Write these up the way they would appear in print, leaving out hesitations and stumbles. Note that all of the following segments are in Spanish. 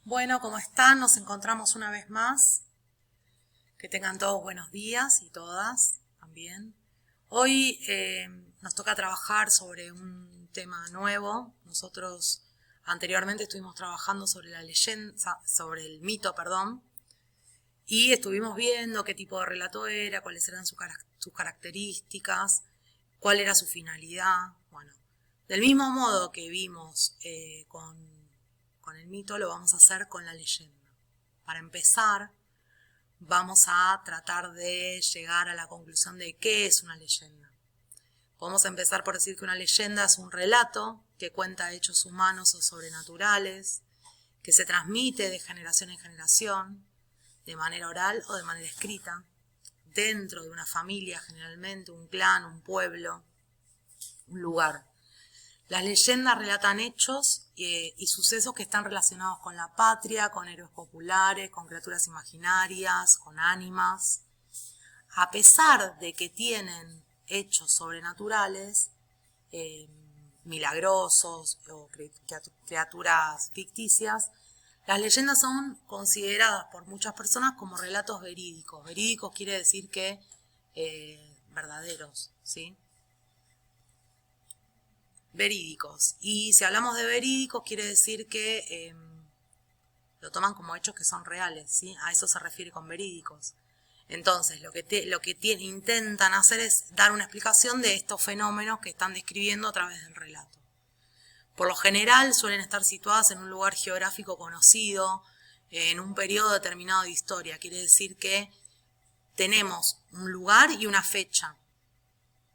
Bueno, ¿cómo están? Nos encontramos una vez más. Que tengan todos buenos días y todas también. Hoy nos toca trabajar sobre un tema nuevo. Nosotros anteriormente estuvimos trabajando sobre la leyenda, sobre el mito, perdón, y estuvimos viendo qué tipo de relato era, cuáles eran sus características, cuál era su finalidad. Bueno, del mismo modo que vimos con el mito, lo vamos a hacer con la leyenda. Para empezar, vamos a tratar de llegar a la conclusión de qué es una leyenda. Podemos empezar por decir que una leyenda es un relato que cuenta hechos humanos o sobrenaturales, que se transmite de generación en generación, de manera oral o de manera escrita, dentro de una familia generalmente, un clan, un pueblo, un lugar. Las leyendas relatan hechos y sucesos que están relacionados con la patria, con héroes populares, con criaturas imaginarias, con ánimas. A pesar de que tienen hechos sobrenaturales, milagrosos o criaturas ficticias, las leyendas son consideradas por muchas personas como relatos verídicos. Verídicos quiere decir que verdaderos, ¿sí? Verídicos. Y si hablamos de verídicos, quiere decir que lo toman como hechos que son reales, ¿sí? A eso se refiere con verídicos. Entonces, lo que intentan hacer es dar una explicación de estos fenómenos que están describiendo a través del relato. Por lo general, suelen estar situadas en un lugar geográfico conocido, en un periodo determinado de historia. Quiere decir que tenemos un lugar y una fecha.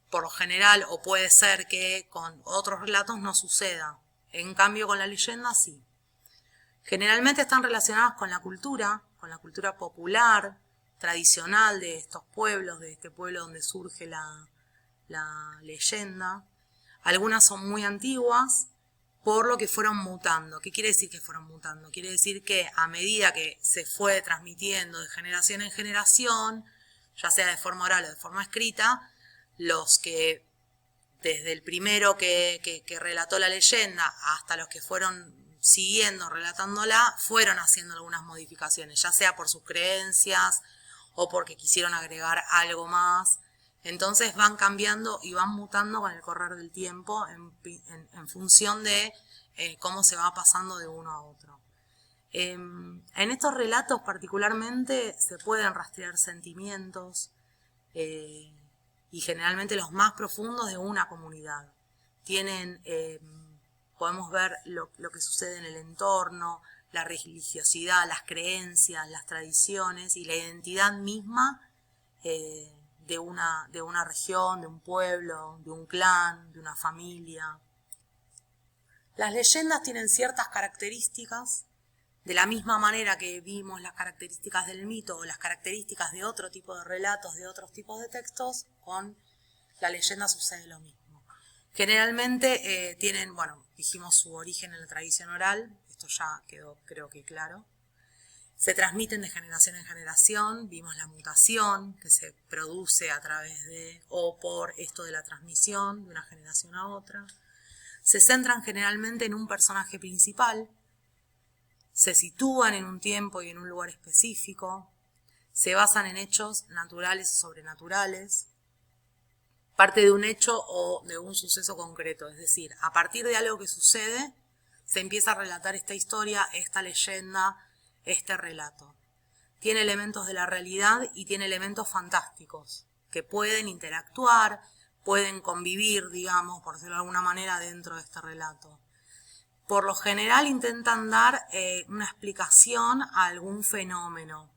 Por lo general, o puede ser que con otros relatos no suceda. En cambio, con la leyenda sí. Generalmente están relacionadas con la cultura popular, tradicional de estos pueblos, de este pueblo donde surge la leyenda. Algunas son muy antiguas, por lo que fueron mutando. ¿Qué quiere decir que fueron mutando? Quiere decir que a medida que se fue transmitiendo de generación en generación, ya sea de forma oral o de forma escrita, los que desde el primero que relató la leyenda hasta los que fueron siguiendo relatándola, fueron haciendo algunas modificaciones, ya sea por sus creencias o porque quisieron agregar algo más. Entonces van cambiando y van mutando con el correr del tiempo en función de cómo se va pasando de uno a otro. En estos relatos particularmente se pueden rastrear sentimientos y generalmente los más profundos de una comunidad. Podemos ver lo que sucede en el entorno, la religiosidad, las creencias, las tradiciones y la identidad misma de una región, de un pueblo, de un clan, de una familia. Las leyendas tienen ciertas características, de la misma manera que vimos las características del mito o las características de otro tipo de relatos, de otros tipos de textos, con la leyenda sucede lo mismo. Generalmente tienen, dijimos su origen en la tradición oral, esto ya quedó creo que claro. Se transmiten de generación en generación, vimos la mutación que se produce a través de o por esto de la transmisión de una generación a otra. Se centran generalmente en un personaje principal, se sitúan en un tiempo y en un lugar específico, se basan en hechos naturales o sobrenaturales, parte de un hecho o de un suceso concreto, es decir, a partir de algo que sucede, se empieza a relatar esta historia, esta leyenda, este relato. Tiene elementos de la realidad y tiene elementos fantásticos, que pueden interactuar, pueden convivir, digamos, por decirlo de alguna manera, dentro de este relato. Por lo general intentan dar una explicación a algún fenómeno.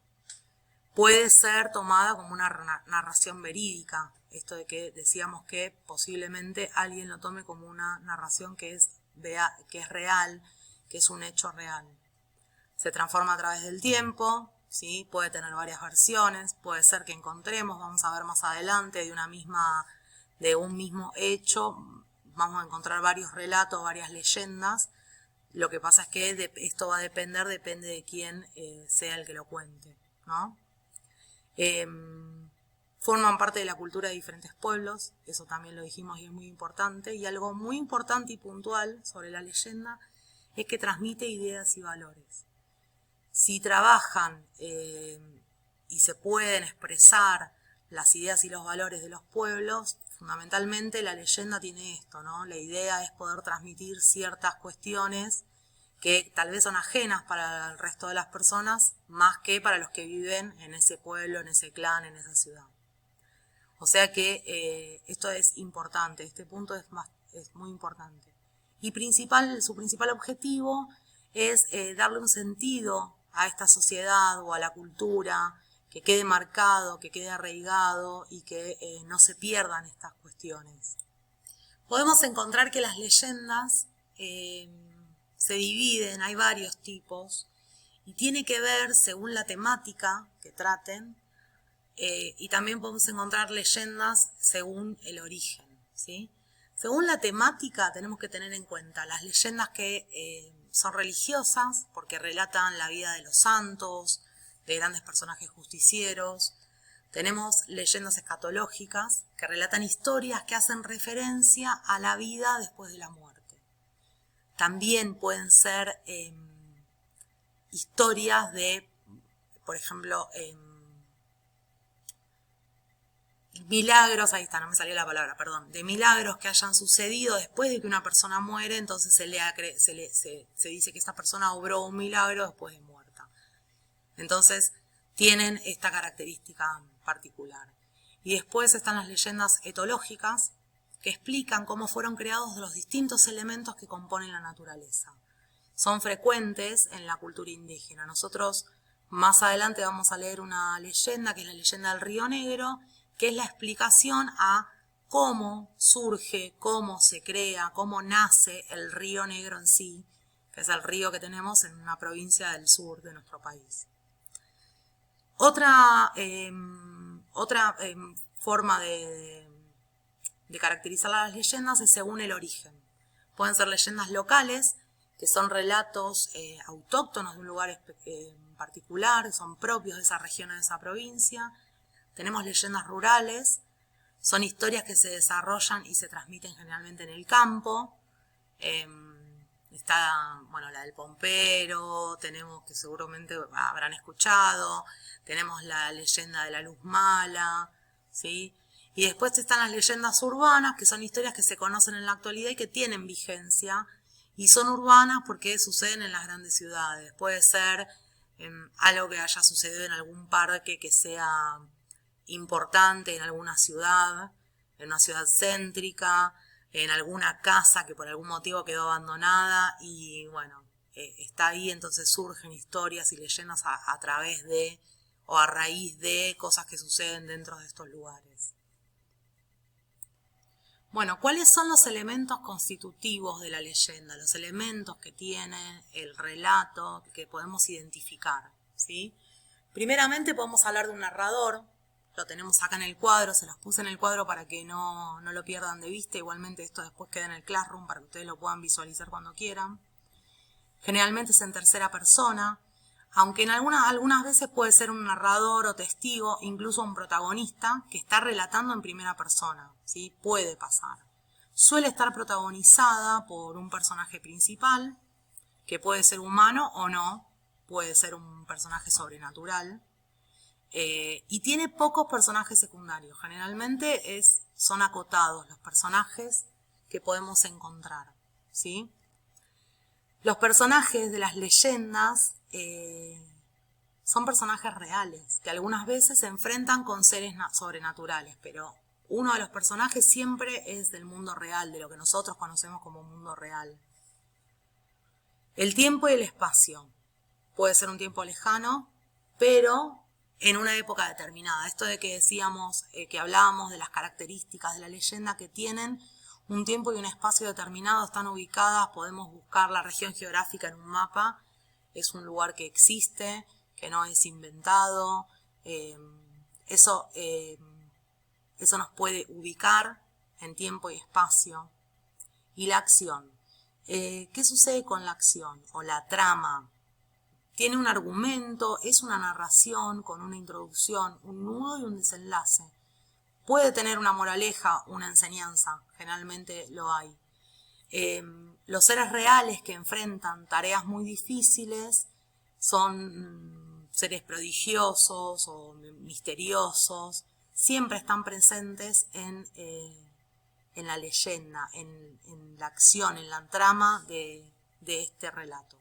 Puede ser tomada como una narración verídica, esto de que decíamos que posiblemente alguien lo tome como una narración que es real, que es un hecho real. Se transforma a través del tiempo, ¿sí? Puede tener varias versiones, puede ser que encontremos, vamos a ver más adelante, de un mismo hecho, vamos a encontrar varios relatos, varias leyendas. Lo que pasa es que esto va a depende de quién sea el que lo cuente, ¿no? Forman parte de la cultura de diferentes pueblos, eso también lo dijimos y es muy importante, y algo muy importante y puntual sobre la leyenda es que transmite ideas y valores. si trabajan y se pueden expresar las ideas y los valores de los pueblos, fundamentalmente la leyenda tiene esto, ¿no? La idea es poder transmitir ciertas cuestiones que tal vez son ajenas para el resto de las personas, más que para los que viven en ese pueblo, en ese clan, en esa ciudad. O sea que esto es importante, este punto es muy importante. Y su principal objetivo es darle un sentido a esta sociedad o a la cultura, que quede marcado, que quede arraigado y que no se pierdan estas cuestiones. Podemos encontrar que las leyendas se dividen, hay varios tipos, y tiene que ver según la temática que traten, y también podemos encontrar leyendas según el origen, ¿sí? Según la temática tenemos que tener en cuenta las leyendas que son religiosas, porque relatan la vida de los santos, de grandes personajes justicieros. Tenemos leyendas escatológicas, que relatan historias que hacen referencia a la vida después de la muerte. También pueden ser historias de, por ejemplo, milagros, ahí está, no me salió la palabra, perdón, de milagros que hayan sucedido después de que una persona muere, entonces se dice que esta persona obró un milagro después de muerta. Entonces tienen esta característica particular. Y después están las leyendas etológicas, que explican cómo fueron creados los distintos elementos que componen la naturaleza. Son frecuentes en la cultura indígena. Nosotros más adelante vamos a leer una leyenda, que es la leyenda del Río Negro, que es la explicación a cómo surge, cómo se crea, cómo nace el Río Negro en sí, que es el río que tenemos en una provincia del sur de nuestro país. Otra forma de caracterizar las leyendas es según el origen. Pueden ser leyendas locales, que son relatos autóctonos de un lugar particular, son propios de esa región o de esa provincia. Tenemos leyendas rurales, son historias que se desarrollan y se transmiten generalmente en el campo. Está, bueno, la del Pompero, tenemos, que seguramente habrán escuchado, tenemos la leyenda de la luz mala, ¿sí? Y después están las leyendas urbanas, que son historias que se conocen en la actualidad y que tienen vigencia, y son urbanas porque suceden en las grandes ciudades. Puede ser algo que haya sucedido en algún parque que sea importante en alguna ciudad, en una ciudad céntrica, en alguna casa que por algún motivo quedó abandonada y bueno, está ahí, entonces surgen historias y leyendas a través de o a raíz de cosas que suceden dentro de estos lugares. Bueno, ¿cuáles son los elementos constitutivos de la leyenda? Los elementos que tiene el relato que podemos identificar, ¿sí? Primeramente podemos hablar de un narrador. Lo tenemos acá en el cuadro, se los puse en el cuadro para que no lo pierdan de vista. Igualmente esto después queda en el Classroom para que ustedes lo puedan visualizar cuando quieran. Generalmente es en tercera persona, aunque en algunas veces puede ser un narrador o testigo, incluso un protagonista que está relatando en primera persona, ¿sí? Puede pasar. Suele estar protagonizada por un personaje principal, que puede ser humano o no, puede ser un personaje sobrenatural. Y tiene pocos personajes secundarios. Generalmente son acotados los personajes que podemos encontrar, ¿sí? Los personajes de las leyendas son personajes reales, que algunas veces se enfrentan con seres sobrenaturales, pero uno de los personajes siempre es del mundo real, de lo que nosotros conocemos como mundo real. El tiempo y el espacio. Puede ser un tiempo lejano, pero en una época determinada. Esto de que decíamos, que hablábamos de las características de la leyenda que tienen un tiempo y un espacio determinado, están ubicadas, podemos buscar la región geográfica en un mapa, es un lugar que existe, que no es inventado, eso nos puede ubicar en tiempo y espacio. Y la acción. ¿Qué sucede con la acción o la trama? Tiene un argumento, es una narración con una introducción, un nudo y un desenlace. Puede tener una moraleja, una enseñanza, generalmente lo hay. Los seres reales que enfrentan tareas muy difíciles son seres prodigiosos o misteriosos, siempre están presentes en la leyenda, en la acción, en la trama de este relato.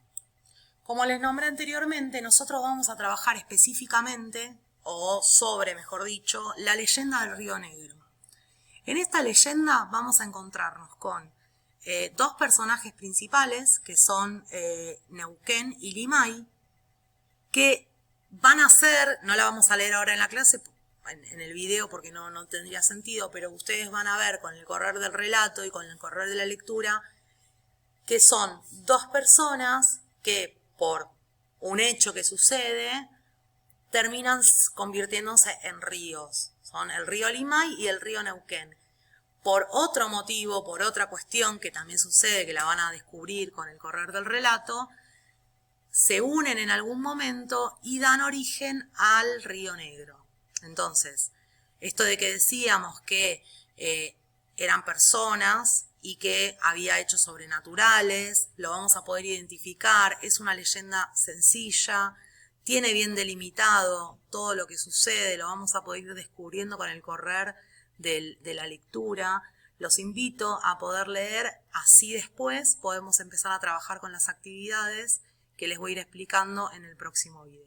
Como les nombré anteriormente, nosotros vamos a trabajar específicamente, o sobre, mejor dicho, la leyenda del Río Negro. En esta leyenda vamos a encontrarnos con dos personajes principales, que son Neuquén y Limay, que van a ser, no la vamos a leer ahora en la clase, en el video porque no tendría sentido, pero ustedes van a ver con el correr del relato y con el correr de la lectura, que son dos personas que por un hecho que sucede terminan convirtiéndose en ríos. Son el río Limay y el río Neuquén. Por otro motivo, por otra cuestión que también sucede, que la van a descubrir con el correr del relato, se unen en algún momento y dan origen al Río Negro. Entonces, esto de que decíamos que eran personas y que había hechos sobrenaturales, lo vamos a poder identificar, es una leyenda sencilla, tiene bien delimitado todo lo que sucede, lo vamos a poder ir descubriendo con el correr de la lectura. Los invito a poder leer, así después podemos empezar a trabajar con las actividades que les voy a ir explicando en el próximo video.